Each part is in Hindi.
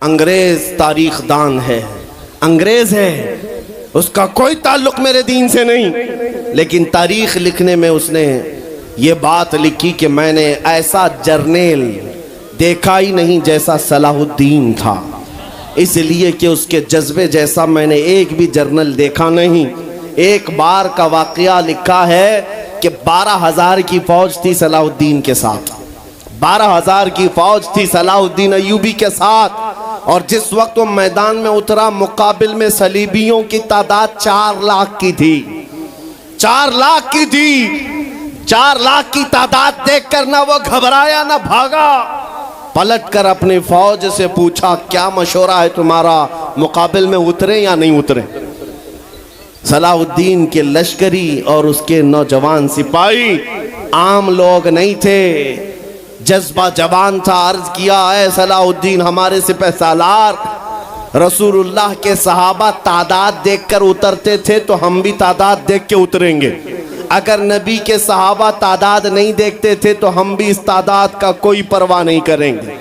अंग्रेज तारीख दान है, अंग्रेज है, उसका कोई ताल्लुक मेरे दीन से नहीं, लेकिन तारीख लिखने में उसने ये बात लिखी कि मैंने ऐसा जर्नेल देखा ही नहीं जैसा सलाहुद्दीन था, इसलिए कि उसके जज्बे जैसा मैंने एक भी जर्नल देखा नहीं। एक बार का वाकया लिखा है कि 12,000 की फौज थी सलाहुद्दीन के साथ, 12,000 की फौज थी सलाहुद्दीन अय्यूबी के साथ, और जिस वक्त वो मैदान में उतरा मुकाबिल में सलीबियों की तादाद 4 लाख की थी, 4 लाख की थी। 4 लाख की तादाद देखकर ना वो घबराया ना भागा, पलटकर अपनी फौज से पूछा क्या मशवरा है तुम्हारा, मुकाबिल में उतरे या नहीं उतरे। सलाहुद्दीन के लश्करी और उसके नौजवान सिपाही आम लोग नहीं थे, जज्बा जवान था। अर्ज किया है सलाहुद्दीन हमारे सिपह सालार, रसूलुल्लाह के सहाबा तादाद देखकर उतरते थे तो हम भी तादाद देख के उतरेंगे, अगर नबी के सहाबा तादाद नहीं देखते थे तो हम भी इस तादाद का कोई परवाह नहीं करेंगे।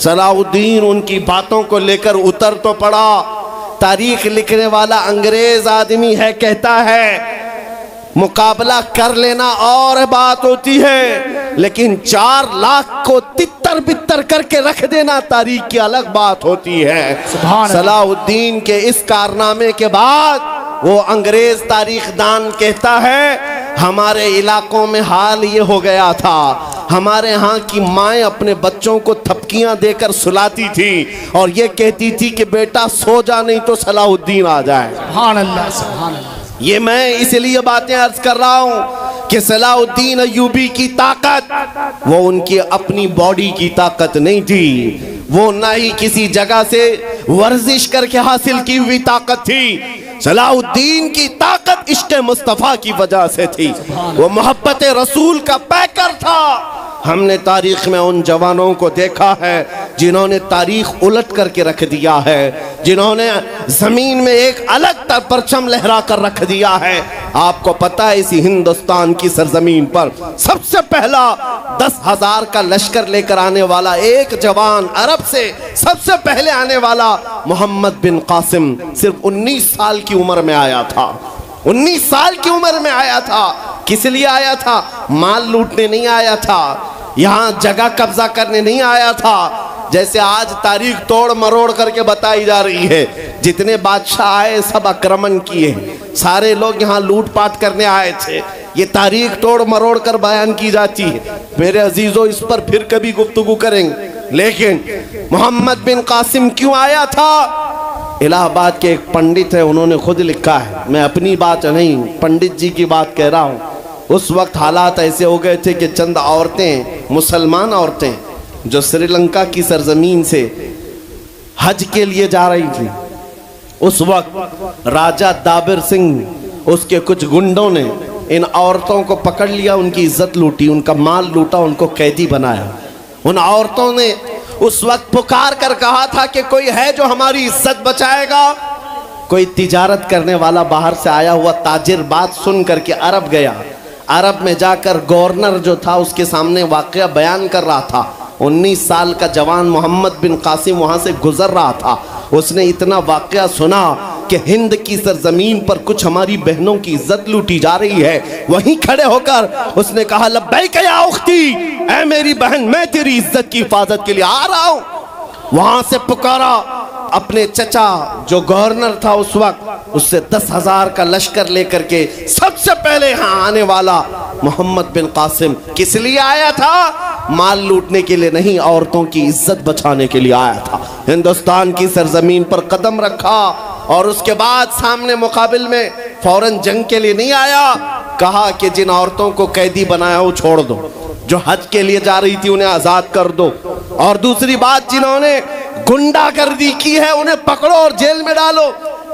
सलाहुद्दीन उनकी बातों को लेकर उतर तो पड़ा। तारीख लिखने वाला अंग्रेज आदमी है, कहता है मुकाबला कर लेना और बात होती है, लेकिन 4 लाख को तितर बितर करके रख देना तारीख की अलग बात होती है। सलाहुद्दीन के इस कारनामे के बाद वो अंग्रेज तारीखदान कहता है हमारे इलाकों में हाल ये हो गया था, हमारे यहाँ की माएँ अपने बच्चों को थपकियां देकर सुलाती थी और ये कहती थी कि बेटा सो जा नहीं तो सलाहुद्दीन आ जाए। सुभान अल्लाह, सुभान अल्लाह। ये मैं इसलिए बातें अर्ज कर रहा हूं कि सलाहुद्दीन अय्यूबी की ताकत वो उनकी अपनी बॉडी की ताकत नहीं थी, वो ना ही किसी जगह से वर्जिश करके हासिल की हुई ताकत थी। सलाहुद्दीन की ताकत इश्क़ मुस्तफ़ा की वजह से थी, वो मोहब्बत रसूल का पैकर था। हमने तारीख में उन जवानों को देखा है जिन्होंने तारीख उलट करके रख दिया है, जिन्होंने जमीन में एक अलग परचम लहरा कर रख दिया है। आपको पता है इसी हिंदुस्तान की सरजमीन पर सबसे पहला 10,000 का लश्कर लेकर आने वाला एक जवान, अरब से सबसे पहले आने वाला मोहम्मद बिन कासिम सिर्फ 19 साल की उम्र में आया था। 19 साल की उम्र में आया था। किस लिए आया था? माल लूटने नहीं आया था, यहाँ जगह कब्जा करने नहीं आया था। जैसे आज तारीख तोड़ मरोड़ करके बताई जा रही है, जितने बादशाह आए सब आक्रमण किए, सारे लोग यहाँ लूटपाट करने आए थे, ये तारीख तोड़ मरोड़ कर बयान की जाती है। मेरे अजीजों इस पर फिर कभी गुफ्तगू करेंगे, लेकिन मोहम्मद बिन कासिम क्यों आया था? इलाहाबाद के एक पंडित है, उन्होंने खुद लिखा है, मैं अपनी बात नहीं पंडित जी की बात कह रहा हूँ। उस वक्त हालात ऐसे हो गए थे कि चंद औरतें, मुसलमान औरतें जो श्रीलंका की सरजमीन से हज के लिए जा रही थी, उस वक्त राजा दाबिर सिंह उसके कुछ गुंडों ने इन औरतों को पकड़ लिया, उनकी इज्जत लूटी, उनका माल लूटा, उनको कैदी बनाया। उन औरतों ने उस वक्त पुकार कर कहा था कि कोई है जो हमारी इज्जत बचाएगा। कोई तिजारत करने वाला बाहर से आया हुआ ताजिर बात सुन करके अरब गया। अरब में जाकर गवर्नर जो था उसके सामने वाकया बयान कर रहा था। 19 साल का जवान मोहम्मद बिन कासिम वहाँ से गुजर रहा था। उसने इतना वाकया सुना कि हिंद की सरजमीन पर कुछ हमारी बहनों की इज्जत लूटी जा रही है। वहीं खड़े होकर उसने कहा लब्बैक या उख्ती, ऐ मेरी बहन मैं तेरी इज्जत की हिफाजत के लिए आ रहा हूँ। वहाँ से पुकारा अपने चचा जो गवर्नर था उस वक्त, उससे 10,000 का लश्कर लेकर के सबसे पहले यहाँ आने वाला मोहम्मद बिन कासिम किस लिए आया था? माल लूटने के लिए नहीं, औरतों की इज्जत बचाने के लिए आया था। हिंदुस्तान की सरजमीन पर कदम रखा और उसके बाद सामने मुकाबिल में फौरन जंग के लिए नहीं आया। कहा कि जिन औरतों को कैदी बनाया वो छोड़ दो, जो हज के लिए जा रही थी उन्हें आजाद कर दो, और दूसरी बात जिन्होंने गुंडागर्दी की है उन्हें पकड़ो और जेल में डालो।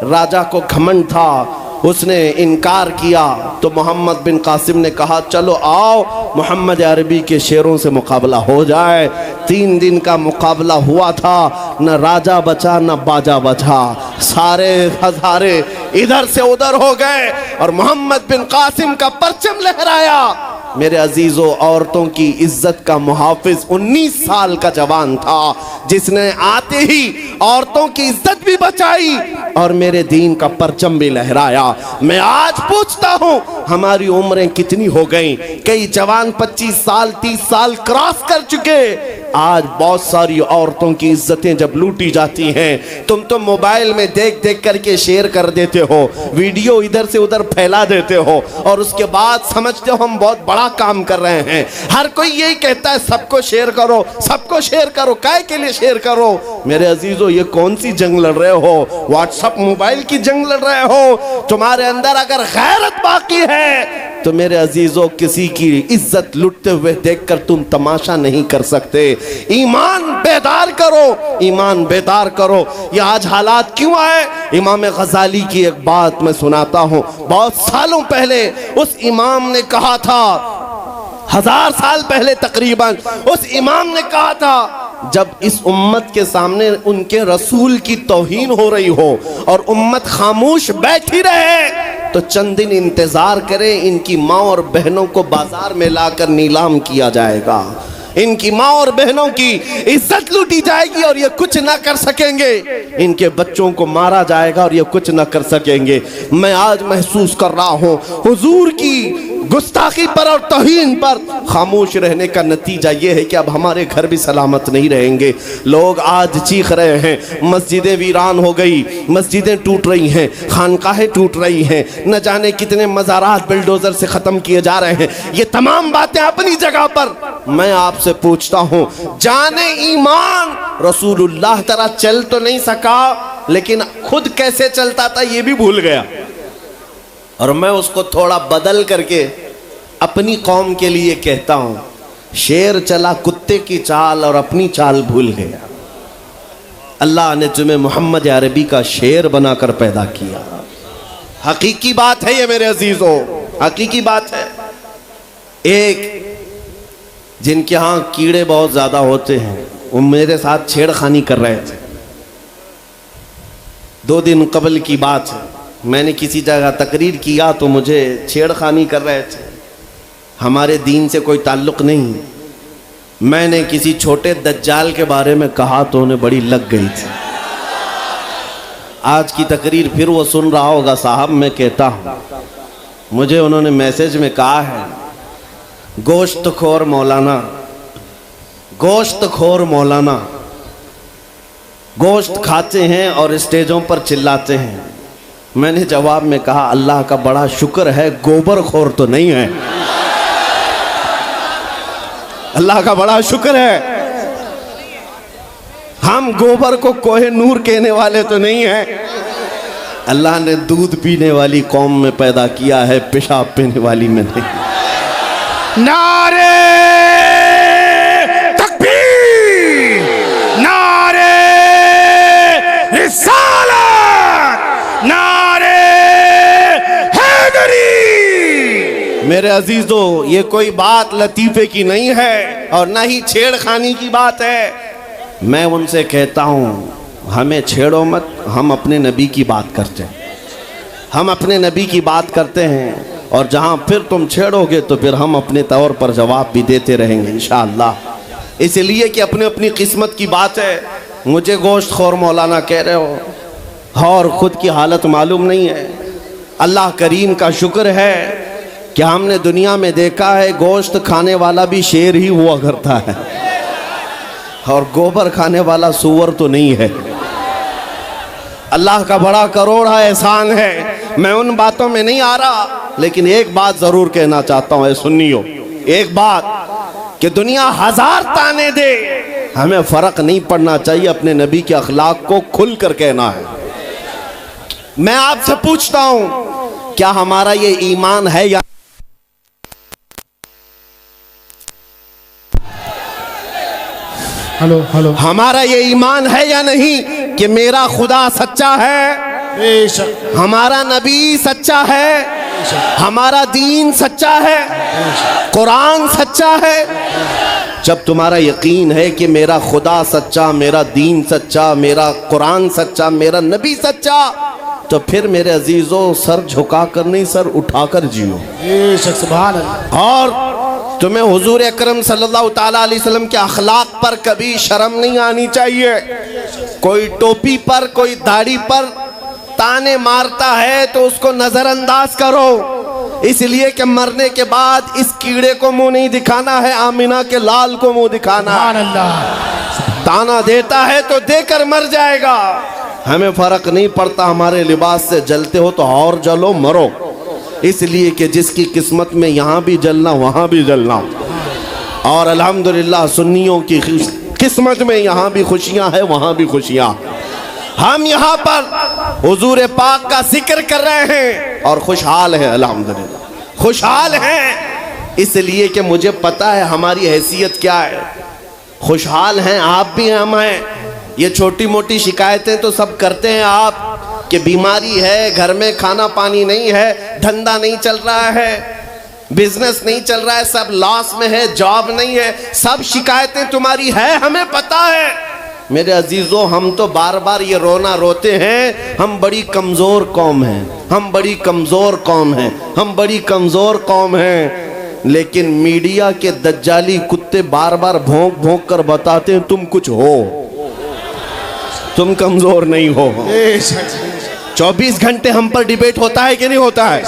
राजा को घमंड था, उसने इनकार किया तो मोहम्मद बिन कासिम ने कहा चलो आओ मोहम्मद अरबी के शेरों से मुकाबला हो जाए। 3 दिन का मुकाबला हुआ था, न राजा बचा न बाजा बचा, सारे हजारे इधर से उधर हो गए और मोहम्मद बिन कासिम का परचम लहराया। मेरे अजीजों, औरतों की इज्जत का मुहाफिज 19 साल का जवान था। जिसने आते ही औरतों की इज्जत भी बचाई और मेरे दीन का परचम भी लहराया। मैं आज पूछता हूँ हमारी उम्रें कितनी हो गई? कई जवान 25 साल 30 साल क्रॉस कर चुके। आज बहुत सारी औरतों की इज्जतें जब लूटी जाती हैं, तुम तो मोबाइल में देख देख करके शेयर कर देते हो, वीडियो इधर से उधर फैला देते हो और उसके बाद समझते हो हम बहुत बड़ा काम कर रहे हैं। हर कोई यही कहता है सबको शेयर करो, सबको शेयर करो। काय के लिए शेयर करो? मेरे अजीजों, ये कौन सी जंग लड़ रहे हो? व्हाट्सएप मोबाइल की जंग लड़ रहे हो? तुम्हारे अंदर अगर गैरत बाकी है तो मेरे अजीजों, किसी की इज्जत लुटते हुए देखकर तुम तमाशा नहीं कर सकते। ईमान बेदार करो, ईमान बेदार करो। ये आज हालात क्यों आए? इमाम गजाली की एक बात मैं सुनाता हूँ। बहुत सालों पहले उस इमाम ने कहा था, 1000 साल पहले तकरीबन, उस इमाम ने कहा था जब इस उम्मत के सामने उनके रसूल की तौहीन हो रही हो और उम्मत खामोश बैठी रहे तो चंद दिन इंतजार करें, इनकी माँ और बहनों को बाजार में लाकर नीलाम किया जाएगा, इनकी माँ और बहनों की इज्जत लूटी जाएगी और ये कुछ ना कर सकेंगे, इनके बच्चों को मारा जाएगा और ये कुछ ना कर सकेंगे। मैं आज महसूस कर रहा हूँ हुजूर की गुस्ताखी पर और तौहीन पर खामोश रहने का नतीजा ये है कि अब हमारे घर भी सलामत नहीं रहेंगे। लोग आज चीख रहे हैं, मस्जिदें वीरान हो गई, मस्जिदें टूट रही हैं, खानकाहें टूट रही हैं, न जाने कितने मज़ारात बिल्डोजर से ख़त्म किए जा रहे हैं। ये तमाम बातें अपनी जगह पर। मैं आपसे पूछता हूँ, जाने ईमान रसूलुल्लाह तरह चल तो नहीं सका, लेकिन खुद कैसे चलता था ये भी भूल गया और मैं उसको थोड़ा बदल करके अपनी कौम के लिए कहता हूँ, शेर चला कुत्ते की चाल और अपनी चाल भूल गया। अल्लाह ने तुम्हें मोहम्मद अरबी का शेर बनाकर पैदा किया। हकीकी बात है ये मेरे अजीजों, हकीकी बात है। एक जिनके यहाँ कीड़े बहुत ज़्यादा होते हैं वो मेरे साथ छेड़खानी कर रहे थे। 2 दिन कबल की बात है, मैंने किसी जगह तकरीर किया तो मुझे छेड़खानी कर रहे थे। हमारे दीन से कोई ताल्लुक़ नहीं। मैंने किसी छोटे दज्जाल के बारे में कहा तो उन्हें बड़ी लग गई थी। आज की तकरीर फिर वो सुन रहा होगा। साहब मैं कहता हूँ, मुझे उन्होंने मैसेज में कहा है, गोश्त खोर मौलाना, गोश्त खोर मौलाना, गोश्त खाते हैं और स्टेजों पर चिल्लाते हैं। मैंने जवाब में कहा, अल्लाह का बड़ा शुक्र है गोबर खोर तो नहीं है। अल्लाह का बड़ा शुक्र है हम गोबर को कोहे नूर कहने वाले तो नहीं है। अल्लाह ने दूध पीने वाली कौम में पैदा किया है, पेशाब पीने वाली में नहीं। नारे तकबीर, नारे रिसालत, नारे हैदरी। मेरे अजीजों, ये कोई बात लतीफे की नहीं है और ना ही छेड़खानी की बात है। मैं उनसे कहता हूँ, हमें छेड़ो मत, हम अपने नबी की बात करते हैं, हम अपने नबी की बात करते हैं और जहाँ फिर तुम छेड़ोगे तो फिर हम अपने तौर पर जवाब भी देते रहेंगे इंशाअल्लाह। इसलिए कि अपनी अपनी किस्मत की बात है। मुझे गोश्त खोर मौलाना कह रहे हो और ख़ुद की हालत मालूम नहीं है। अल्लाह करीम का शुक्र है कि हमने दुनिया में देखा है गोश्त खाने वाला भी शेर ही हुआ करता है और गोबर खाने वाला सूअर तो नहीं है। अल्लाह का बड़ा करोड़ा एहसान है। मैं उन बातों में नहीं आ रहा, लेकिन एक बात ज़रूर कहना चाहता हूँ, सुनियो एक बात, कि दुनिया 1000 ताने दे, हमें फ़र्क नहीं पड़ना चाहिए, अपने नबी के अखलाक को खुल कर कहना है। मैं आपसे पूछता हूँ, क्या हमारा ये ईमान है या हेलो हेलो, हमारा ये ईमान है या नहीं कि मेरा खुदा सच्चा है, बेशक हमारा नबी सच्चा है, हमारा दीन सच्चा है, कुरान सच्चा है। जब तुम्हारा यकीन है कि मेरा खुदा सच्चा, मेरा दीन सच्चा, मेरा कुरान सच्चा, मेरा नबी सच्चा, तो फिर मेरे अजीजों सर झुका कर नहीं, सर उठाकर जियो। बेशक सुभान अल्लाह। और तुम्हें हुजूर अकरम सल्लल्लाहु ताला अलैहि वसल्लम के अखलाक पर कभी शर्म नहीं आनी चाहिए। कोई टोपी पर, कोई दाढ़ी पर ताने मारता है तो उसको नजरअंदाज करो, इसलिए कि मरने के बाद इस कीड़े को मुंह नहीं दिखाना है, आमिना के लाल को मुंह दिखाना है। ताना देता है तो देकर मर जाएगा। हमें फर्क नहीं पड़ता, हमारे लिबास से जलते हो तो और जलो, मरो, इसलिए कि जिसकी किस्मत में यहाँ भी जलना वहाँ भी जलना। और अल्हम्दुलिल्लाह सुन्नियों की किस्मत में यहाँ भी खुशियाँ हैं, वहाँ भी खुशियाँ। हम यहाँ पर हुजूर पाक का जिक्र कर रहे हैं और खुशहाल हैं, अल्हम्दुलिल्लाह खुशहाल हैं, इसलिए कि मुझे पता है हमारी हैसियत क्या है। खुशहाल हैं, आप भी हम हैं। ये छोटी मोटी शिकायतें तो सब करते हैं आप, कि बीमारी है, घर में खाना पानी नहीं है, धंधा नहीं चल रहा है, बिजनेस नहीं चल रहा है, सब लॉस में है, जॉब नहीं है, सब शिकायतें तुम्हारी है, हमें पता है। मेरे अजीजों, हम तो बार बार ये रोना रोते हैं, हम बड़ी कमज़ोर कौम हैं, हम बड़ी कमज़ोर कौम हैं, हम बड़ी कमज़ोर कौम हैं। लेकिन मीडिया के दज्जाली कुत्ते बार बार भौंक भौंक कर बताते हैं तुम कुछ हो, तुम कमज़ोर नहीं हो। 24 घंटे हम पर डिबेट होता है कि नहीं होता है?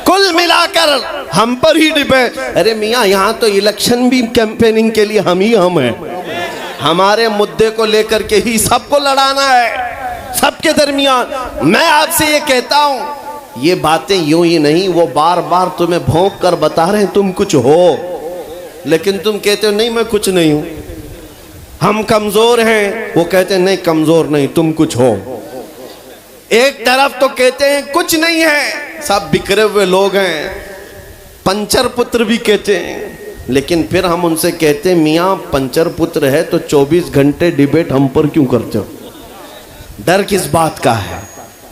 कुल मिलाकर हम पर ही डिबेट। अरे मियाँ, यहाँ तो इलेक्शन भी कैंपेनिंग के लिए हम हैं। हमारे मुद्दे को लेकर के ही सबको लड़ाना है, सबके दरमियान। मैं आपसे ये कहता हूँ, ये बातें यूं ही नहीं, वो बार बार तुम्हें भौंक कर बता रहे हैं तुम कुछ हो, लेकिन तुम कहते हो नहीं मैं कुछ नहीं हूँ, हम कमज़ोर हैं। वो कहते हैं नहीं कमज़ोर नहीं, तुम कुछ हो। एक तरफ तो कहते हैं कुछ नहीं है, सब बिखरे हुए लोग हैं, पंचर पुत्र भी कहते हैं, लेकिन फिर हम उनसे कहते हैं मियाँ पंचर पुत्र है तो 24 घंटे डिबेट हम पर क्यों करते हो? डर किस बात का है?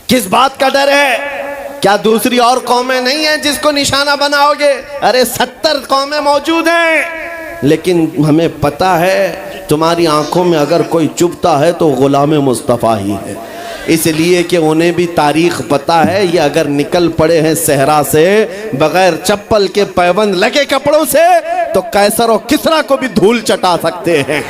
किस बात का डर है? क्या दूसरी और कौमें नहीं हैं जिसको निशाना बनाओगे? अरे 70 कौमें मौजूद हैं, लेकिन हमें पता है तुम्हारी आंखों में अगर कोई चुभता है तो गुलाम मुस्तफ़ा ही है, इसलिए कि उन्हें भी तारीख पता है। ये अगर निकल पड़े हैं सहरा से बगैर चप्पल के, पैबंद लगे कपड़ों से, तो कैसर और किसरा को भी धूल चटा सकते हैं।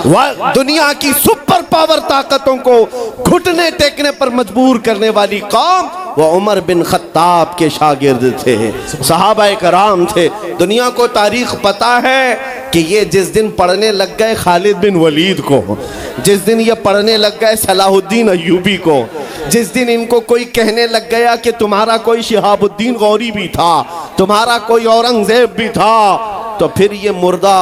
वह दुनिया की सुपर पावर ताकतों को घुटने टेकने पर मजबूर करने वाली कौम वो उमर बिन खत्ताब के शागिर्द थे, सहाबाए कराम थे। दुनिया को तारीख पता है कि ये जिस दिन पढ़ने लग गए खालिद बिन वलीद को, जिस दिन ये पढ़ने लग गए सलाहुद्दीन अय्यूबी को, जिस दिन इनको कोई कहने लग गया कि तुम्हारा कोई शिहाबुद्दीन गौरी भी था, तुम्हारा कोई औरंगजेब भी था, तो फिर ये मुर्दा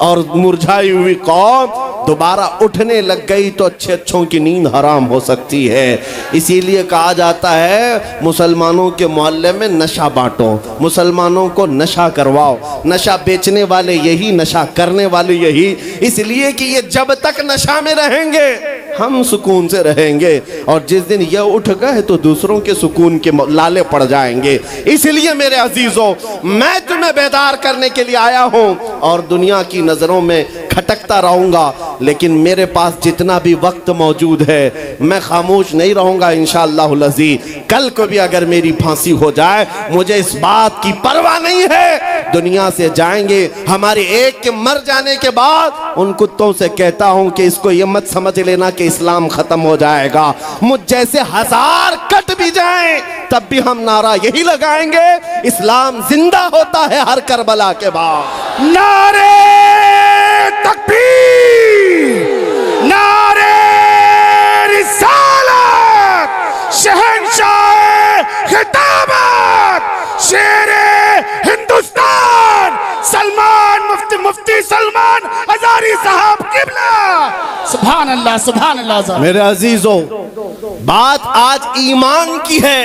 और मुरझाई हुई कौम दोबारा उठने लग गई तो अच्छे अच्छों की नींद हराम हो सकती है। इसीलिए कहा जाता है मुसलमानों के मोहल्ले में नशा बांटो, मुसलमानों को नशा करवाओ, नशा बेचने वाले यही, नशा करने वाले यही, इसलिए कि ये जब तक नशा में रहेंगे हम सुकून से रहेंगे, और जिस दिन ये उठ गए तो दूसरों के सुकून के लाले पड़ जाएंगे। इसलिए मेरे अजीजों, मैं तुम्हें बेदार करने के लिए आया हूँ और दुनिया की नजरों में खटकता रहूंगा, लेकिन मेरे पास जितना भी वक्त मौजूद है मैं खामोश नहीं रहूंगा इंशाअल्लाहुल अज़ीज़। कल को भी अगर मेरी फांसी हो जाए मुझे इस बात की परवाह नहीं है, दुनिया से जाएंगे। हमारे एक के मर जाने के बाद उन कुत्तों से कहता हूं कि इसको ये मत समझ लेना कि इस्लाम खत्म हो जाएगा, मुझ जैसे 1000 कट भी जाएं तब भी हम नारा यही लगाएंगे, इस्लाम जिंदा होता है हर करबला के बाद। नारे तकबीर, नारे रिसालत, शहंशाह खिताबत, शेरे हिंदुस्तान सलमान मुफ्ती सलमान हजारी साहब किबला। सुभान अल्लाह, सुभान अल्लाह। मेरे अजीजों, बात आज ईमान की है।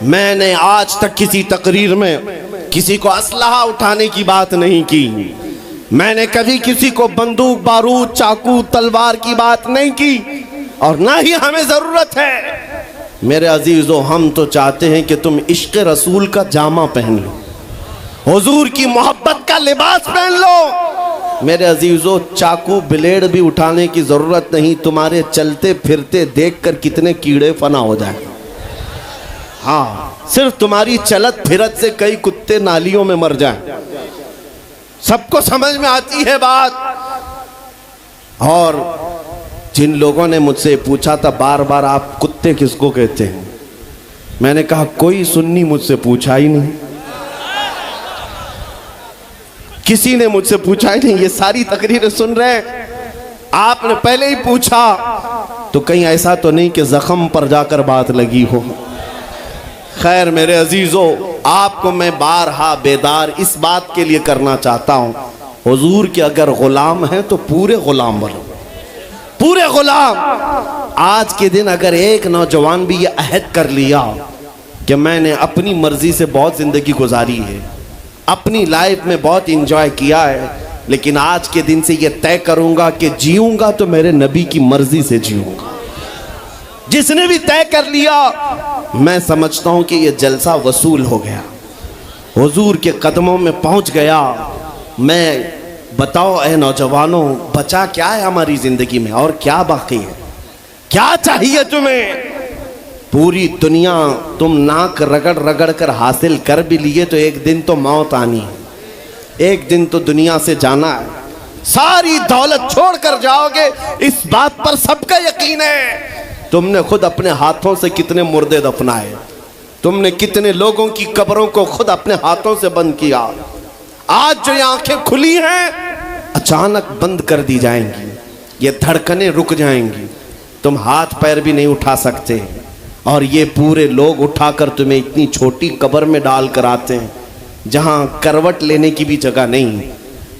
मैंने आज तक किसी तकरीर में किसी को असलहा उठाने की बात नहीं की, मैंने कभी किसी को बंदूक बारूद चाकू तलवार की बात नहीं की, और ना ही हमें जरूरत है। मेरे अजीजों, हम तो चाहते हैं कि तुम इश्क रसूल का जामा पहन लो, हुजूर की मोहब्बत का लिबास पहन लो। मेरे अजीजों, चाकू ब्लेड भी उठाने की जरूरत नहीं, तुम्हारे चलते फिरते देखकर कितने कीड़े फना हो जाए। हाँ, सिर्फ तुम्हारी चलत फिरत से कई कुत्ते नालियों में मर जाएं। सबको समझ में आती है बात। और जिन लोगों ने मुझसे पूछा था बार बार, आप कुत्ते किसको कहते हैं, मैंने कहा कोई सुन्नी मुझसे पूछा ही नहीं, किसी ने मुझसे पूछा ही नहीं। ये सारी तकरीरें सुन रहे हैं, आपने पहले ही पूछा तो कहीं ऐसा तो नहीं कि जख्म पर जाकर बात लगी हो। खैर मेरे अजीजों, आपको मैं बारहा बेदार इस बात के लिए करना चाहता हूं, हुजूर के अगर गुलाम हैं तो पूरे गुलाम बनो, पूरे गुलाम। आज के दिन अगर एक नौजवान भी ये अहद कर लिया कि मैंने अपनी मर्जी से बहुत जिंदगी गुजारी है, अपनी लाइफ में बहुत इंजॉय किया है, लेकिन आज के दिन से ये तय करूंगा कि जीऊंगा तो मेरे नबी की मर्जी से जीऊंगा, जिसने भी तय कर लिया, मैं समझता हूं कि ये जलसा वसूल हो गया, हुजूर के कदमों में पहुंच गया। मैं बताओ ए नौजवानों, बचा क्या है हमारी जिंदगी में और क्या बाकी है, क्या चाहिए तुम्हें? पूरी दुनिया तुम नाक रगड़ रगड़ कर हासिल कर भी लिए तो एक दिन तो मौत आनी है, एक दिन तो दुनिया से जाना है। सारी दौलत छोड़कर जाओगे, इस बात पर सबका यकीन है। तुमने खुद अपने हाथों से कितने मुर्दे दफनाए, तुमने कितने लोगों की कब्रों को खुद अपने हाथों से बंद किया। आज जो ये आंखें खुली हैं अचानक बंद कर दी जाएंगी, ये धड़कनें रुक जाएंगी, तुम हाथ पैर भी नहीं उठा सकते, और ये पूरे लोग उठाकर तुम्हें इतनी छोटी कब्र में डाल कर आते हैं जहां करवट लेने की भी जगह नहीं,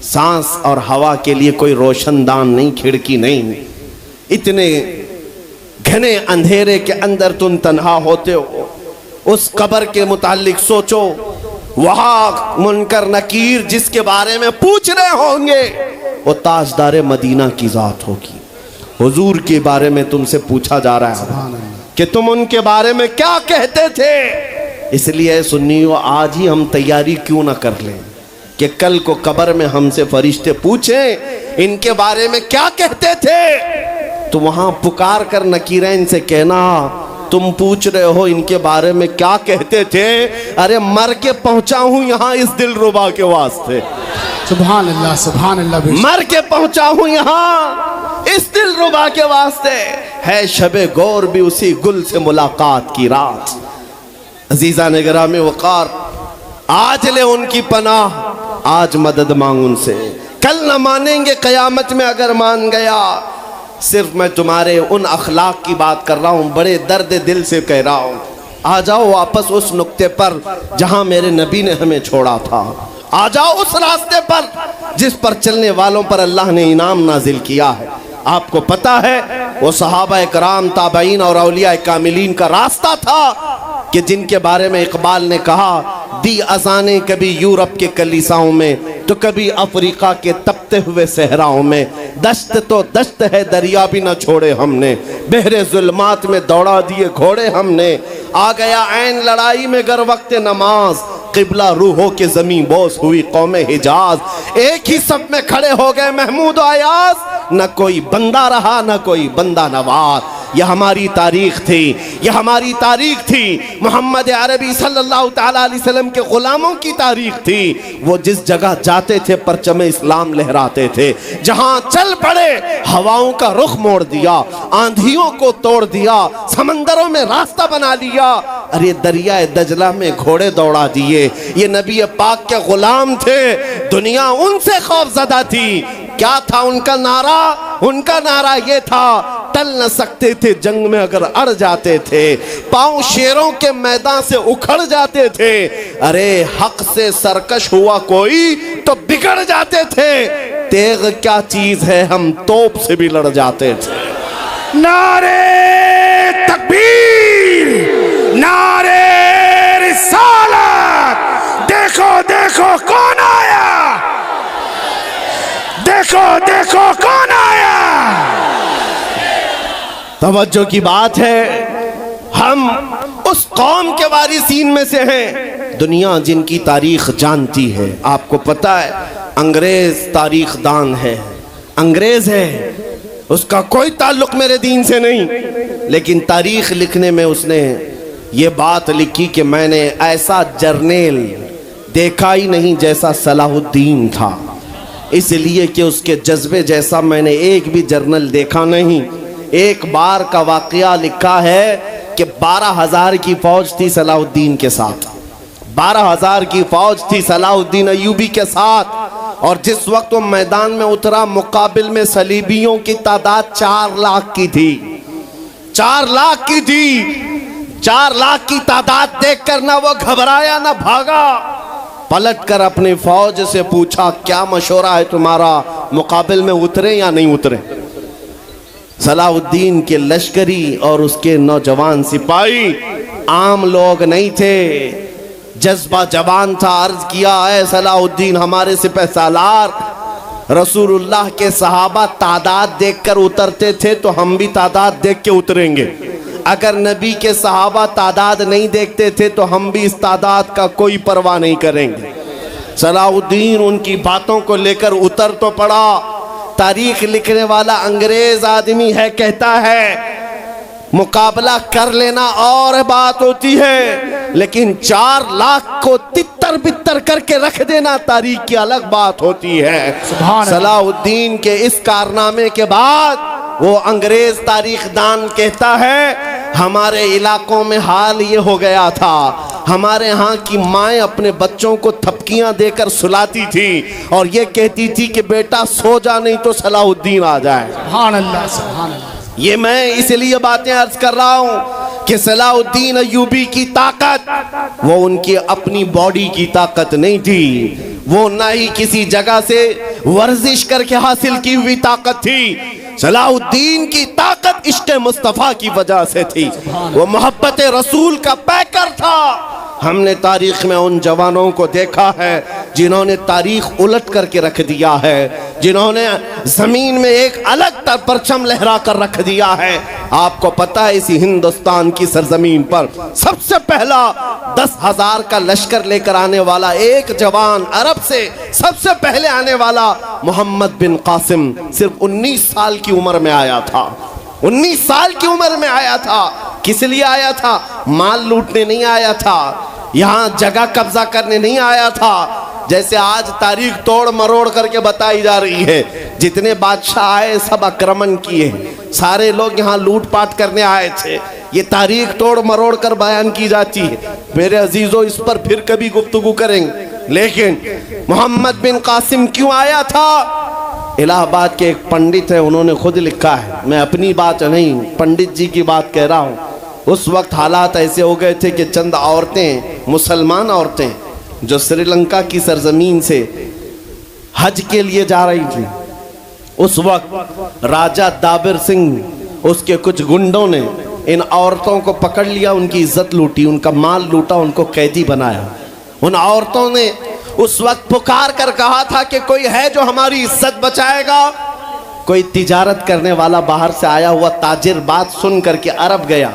सांस और हवा के लिए कोई रोशनदान नहीं, खिड़की नहीं। इतने घने अंधेरे के अंदर तुम तन्हा होते हो। उस कब्र के मुतालिक सोचो, वहां मुनकर नकीर जिसके बारे में पूछ रहे होंगे वो ताजदार मदीना की जात होगी। हुजूर के बारे में तुमसे पूछा जा रहा है कि तुम उनके बारे में क्या कहते थे। इसलिए सुन्नियों, आज ही हम तैयारी क्यों ना कर लें कि कल को कब्र में हमसे फरिश्ते पूछें इनके बारे में क्या कहते थे, तो वहां पुकार कर नकीरैन से कहना तुम पूछ रहे हो इनके बारे में क्या कहते थे, अरे मर के पहुंचा हूं यहां इस दिलरुबा के वास्ते। सुभान अल्लाह, सुभान अल्लाह। मर के पहुंचा हूं यहां इस दिलरुबा के वास्ते। है शबे गौर भी उसी गुल से मुलाकात की रात। अजीजा ने गिरामी वकार, आज ले उनकी पनाह, आज मदद मांग उनसे, कल न मानेंगे कयामत में अगर मान गया। सिर्फ मैं तुम्हारे उन अखलाक की बात कर रहा हूं, बड़े दर्द दिल से कह रहा हूं। आ जाओ वापस उस नुक्ते पर जहां मेरे नबी ने हमें छोड़ा था, आ जाओ उस रास्ते पर जिस पर चलने वालों पर अल्लाह ने इनाम नाजिल किया है। आपको पता है वो सहाबा कराम, ताबईन और औलिया कामिलीन का रास्ता था कि जिनके बारे में इकबाल ने कहा, दी अजाने कभी यूरोप के कलीसाओं में तो कभी अफ्रीका के तपते हुए सहराओं में, दश्त तो दश्त है दरिया भी न छोड़े हमने, बहरे जुल्मात में दौड़ा दिए घोड़े हमने, आ गया ऐन लड़ाई में गर वक्त नमाज, किबला रूहों के जमीन बोस हुई कौमे हिजाज। एक ही सब में खड़े हो गए महमूद आयाज, न कोई बंदा रहा न कोई बंदा नवाज। यह हमारी तारीख थी, यह हमारी तारीख थी। मोहम्मद अरबी सल्लल्लाहु तआला अलैहि वसल्लम के गुलामों की तारीख थी। वो जिस जगह जाते थे परचमे इस्लाम लहराते थे, जहां चल पड़े हवाओं का रुख मोड़ दिया, आंधियों को तोड़ दिया, समंदरों में रास्ता बना लिया। अरे दरिया दजला में घोड़े दौड़ा दिए। ये नबी पाक के गुलाम थे, दुनिया उनसे खौफजदा थी। क्या था उनका नारा? उनका नारा ये था, टल न सकते थे जंग में अगर अड़ जाते थे, पांव शेरों के मैदान से उखड़ जाते थे। अरे हक से सरकश हुआ कोई तो बिगड़ जाते थे। तेग क्या चीज है, हम तोप से भी लड़ जाते थे। नारे तकबीर, नारे रिसालत। देखो देखो कौन आया, देखो देखो कौन आया। तवज्जो की बात है, हम उस कौम के वारिसीन में से हैं दुनिया जिनकी तारीख जानती है। आपको पता है अंग्रेज तारीख दान है, अंग्रेज है, उसका कोई ताल्लुक मेरे दीन से नहीं, लेकिन तारीख लिखने में उसने ये बात लिखी कि मैंने ऐसा जर्नेल देखा ही नहीं जैसा सलाहुद्दीन था, इसलिए कि उसके जज्बे जैसा मैंने एक भी जर्नल देखा नहीं। एक बार का वाकया लिखा है कि 12,000 की फौज थी सलाहुद्दीन के साथ, 12,000 की फौज थी सलाहुद्दीन अय्यूबी के साथ। और जिस वक्त वो मैदान में उतरा, मुकाबिल में सलीबियों की तादाद 4 लाख की थी, 4 लाख की थी। 4 लाख की तादाद देखकर ना वो घबराया ना भागा, पलटकर अपनी फौज से पूछा क्या मशवरा है तुम्हारा, मुकाबिल में उतरे या नहीं उतरे। सलाहुद्दीन के लश्करी और उसके नौजवान सिपाही आम लोग नहीं थे, जज्बा जवान था। अर्ज किया है सलाहुद्दीन हमारे सिपह सालार, रसूलुल्लाह के सहाबा तादाद देखकर उतरते थे तो हम भी तादाद देख के उतरेंगे। अगर नबी के सहाबा तादाद नहीं देखते थे तो हम भी इस तादाद का कोई परवाह नहीं करेंगे। सलाहुद्दीन उनकी बातों को लेकर उतर तो पड़ा। तारीख लिखने वाला अंग्रेज आदमी है, कहता है मुकाबला कर लेना और बात होती है, लेकिन 4 लाख को तितर बितर करके रख देना तारीख की अलग बात होती है। सलाहुद्दीन के इस कारनामे के बाद वो अंग्रेज तारीखदान कहता है हमारे इलाकों में हाल ये हो गया था, हमारे यहाँ की माएँ अपने बच्चों को थपकियां देकर सुलाती थी और ये कहती थी कि बेटा सो जा नहीं तो सलाहुद्दीन आ जाए। सुभान अल्लाह, सुभान अल्लाह। ये मैं इसलिए बातें अर्ज कर रहा हूं कि सलाहुद्दीन अय्यूबी की ताकत वो उनकी अपनी बॉडी की ताकत नहीं थी, वो ना ही किसी जगह से वर्जिश करके हासिल की हुई ताकत थी। सलाहुद्दीन की ताकत इश्क़ मुस्तफ़ा की वजह से थी, वो मोहब्बत रसूल का पैकर था। हमने तारीख में उन जवानों को देखा है जिन्होंने तारीख उलट करके रख दिया है, जिन्होंने जमीन में एक अलग परचम लहरा कर रख दिया है। आपको पता है इसी हिंदुस्तान की सरजमीन पर सबसे पहला 10,000 का लश्कर लेकर आने वाला एक जवान, अरब से सबसे पहले आने वाला मोहम्मद बिन कासिम सिर्फ 19 साल की उम्र में आया था। 19 साल की उम्र में आया था। किस लिए आया था? माल लूटने नहीं आया था, यहाँ जगह कब्जा करने नहीं आया था। जैसे आज तारीख तोड़ मरोड़ करके बताई जा रही है, जितने बादशाह आए सब आक्रमण किए, सारे लोग यहाँ लूटपाट करने आए थे। ये तारीख तोड़ मरोड़ कर बयान की जाती है। मेरे अजीजों, इस पर फिर कभी गुफ्तगू करेंगे। लेकिन मोहम्मद बिन कासिम क्यों आया था? इलाहाबाद के एक पंडित है, उन्होंने खुद लिखा है, मैं अपनी बात नहीं पंडित जी की बात कह रहा हूँ। उस वक्त हालात ऐसे हो गए थे कि चंद औरतें, मुसलमान औरतें जो श्रीलंका की सरजमीन से हज के लिए जा रही थी, उस वक्त राजा दाबिर सिंह उसके कुछ गुंडों ने इन औरतों को पकड़ लिया, उनकी इज्जत लूटी, उनका माल लूटा, उनको कैदी बनाया। उन औरतों ने उस वक्त पुकार कर कहा था कि कोई है जो हमारी इज्जत बचाएगा। कोई तिजारत करने वाला बाहर से आया हुआ ताजिर बात सुन करके अरब गया।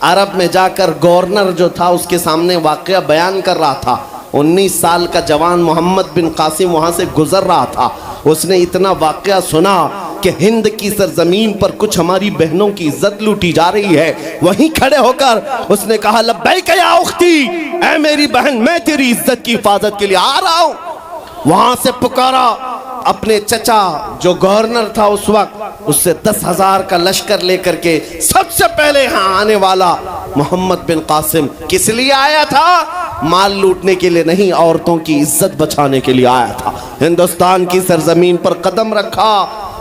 अरब में जाकर गवर्नर जो था उसके सामने वाकया बयान कर रहा था। 19 साल का जवान मोहम्मद बिन कासिम वहाँ से गुजर रहा था। उसने इतना वाकया सुना कि हिंद की सरजमीन पर कुछ हमारी बहनों की इज्जत लूटी जा रही है। वहीं खड़े होकर उसने कहा लब्बैक या उख्ती, ऐ मेरी बहन, मैं तेरी इज्जत की हिफाजत के लिए आ रहा हूँ। वहाँ से पुकारा अपने चचा जो गवर्नर था उस वक्त, उससे 10,000 का लश्कर लेकर के सबसे पहले यहाँ आने वाला मोहम्मद बिन कासिम किस लिए आया था? माल लूटने के लिए नहीं, औरतों की इज्जत बचाने के लिए आया था। हिंदुस्तान की सरजमीन पर कदम रखा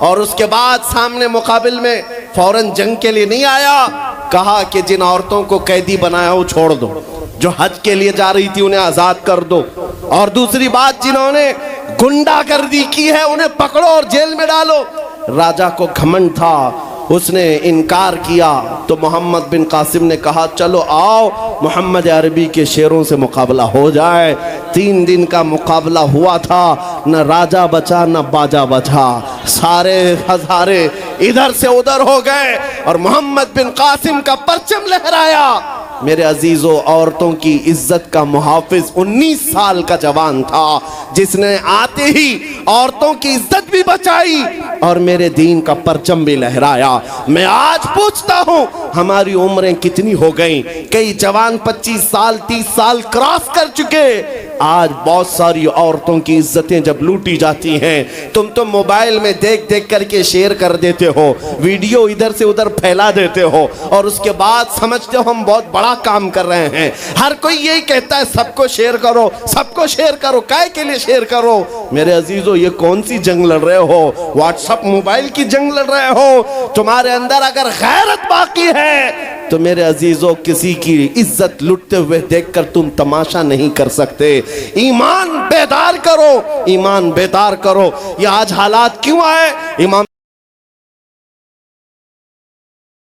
और उसके बाद सामने मुकाबिल में फौरन जंग के लिए नहीं आया। कहा कि जिन औरतों को कैदी बनाया वो छोड़ दो, जो हज के लिए जा रही थी उन्हें आजाद कर दो, और दूसरी बात जिन्होंने गुंडागर्दी की है उन्हें पकड़ो और जेल में डालो। राजा को घमंड था, उसने इनकार किया तो मोहम्मद बिन कासिम ने कहा चलो आओ मोहम्मद अरबी के शेरों से मुकाबला हो जाए। 3 दिन का मुकाबला हुआ था, न राजा बचा न बाजा बचा, सारे हजारे इधर से उधर हो गए और मोहम्मद बिन कासिम का परचम लहराया। मेरे अजीजों, औरतों की इज्जत का मुहाफिज 19 साल का जवान था, जिसने आते ही औरतों की इज्जत भी बचाई और मेरे दीन का परचम भी लहराया। मैं आज पूछता हूं, हमारी उम्रें कितनी हो गई? कई जवान 25 साल 30 साल क्रॉस कर चुके। आज बहुत सारी औरतों की इज्जतें जब लूटी जाती हैं, तुम तो मोबाइल में देख देख करके शेयर कर देते हो, वीडियो इधर से उधर फैला देते हो और उसके बाद समझते हो हम बहुत बड़ा काम कर रहे हैं। हर कोई यही कहता है सबको शेयर करो, सबको शेयर करो। काय के लिए शेयर करो? मेरे अजीजों, ये कौन सी जंग लड़ रहे हो? व्हाट्सएप मोबाइल की जंग लड़ रहे हो? तुम्हारे अंदर अगर गैरत बाकी है तो मेरे अजीजों, किसी की इज्जत लुटते हुए देखकर तुम तमाशा नहीं कर सकते। ईमान बेदार करो, ईमान बेदार करो। ये आज हालात क्यों आए? इमाम